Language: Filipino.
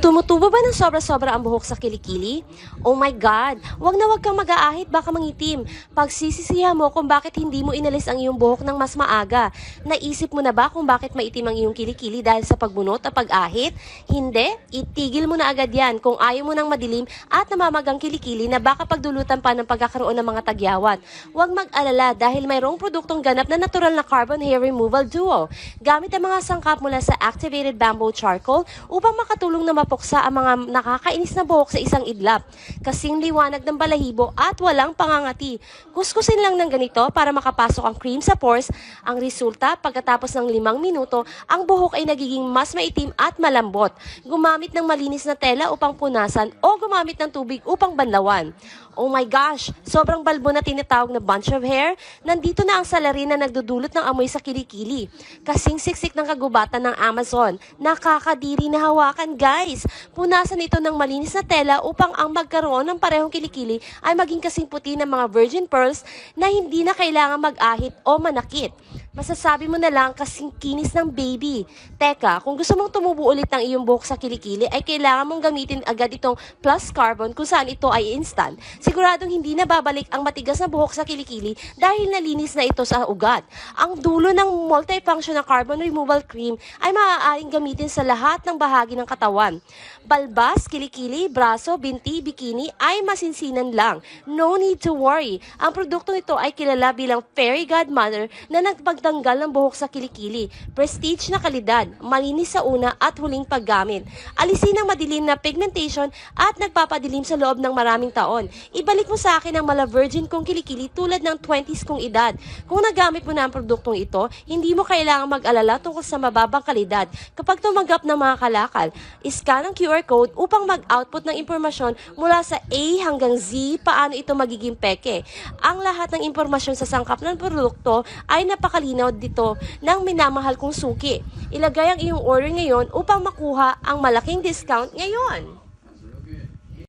Tumutubo ba ng sobra-sobra ang buhok sa kilikili? Oh my God! Wag na wag kang mag-aahit, baka mangitim. Pagsisisihan mo kung bakit hindi mo inalis ang iyong buhok ng mas maaga. Naisip mo na ba kung bakit maitim ang iyong kilikili dahil sa pagbunot o pag-ahit? Hindi? Itigil mo na agad yan kung ayaw mo ng madilim at namamagang kilikili na baka pagdulutan pa ng pagkakaroon ng mga tagyawat. Huwag mag-alala dahil mayroong produktong ganap na natural na carbon hair removal duo. Gamit ang mga sangkap mula sa activated bamboo charcoal upang makatulong na mapuksa ang mga nakakainis na buhok sa isang idlap. Kasing liwanag ng balahibo at walang pangangati. Kuskusin lang ng ganito para makapasok ang cream sa pores. Ang resulta, pagkatapos ng 5 minuto, ang buhok ay nagiging mas maitim at malambot. Gumamit ng malinis na tela upang punasan o gumamit ng tubig upang banlawan. Oh my gosh! Sobrang balbo na tinatawag na bunch of hair. Nandito na ang salarin na nagdudulot ng amoy sa kilikili. Kasing siksik ng kagubatan ng Amazon. Nakakadiri na hawakan, guys! Punasan ito ng malinis na tela upang ang magkaroon ng parehong kilikili ay maging kasing puti ng mga virgin pearls na hindi na kailangan mag-ahit o manakit. Masasabi mo na lang kasing kinis ng baby. Teka, kung gusto mong tumubo ulit ng iyong buhok sa kilikili, ay kailangan mong gamitin agad itong plus carbon kung saan ito ay instant. Siguradong hindi na babalik ang matigas na buhok sa kilikili dahil nalinis na ito sa ugat. Ang dulo ng multifunction na carbon removal cream ay maaaring gamitin sa lahat ng bahagi ng katawan. Balbas, kilikili, braso, binti, bikini ay masinsinan lang. No need to worry. Ang produkto nito ay kilala bilang fairy godmother na nagpagtanggal ng buhok sa kilikili. Prestige na kalidad, malinis sa una at huling paggamit. Alisin ang madilim na pigmentation at nagpapadilim sa loob ng maraming taon. Ibalik mo sa akin ang mala virgin kong kilikili tulad ng 20s kong edad. Kung nagamit mo na ang produktong ito, hindi mo kailangang mag-alala tungkol sa mababang kalidad. Kapag tumanggap ng mga kalakal, scan ang QR code upang mag-output ng impormasyon mula sa A hanggang Z paano ito magiging peke. Ang lahat ng impormasyon sa sangkap ng produkto ay napakalinaw dito ng minamahal kong suki. Ilagay ang iyong order ngayon upang makuha ang malaking discount ngayon.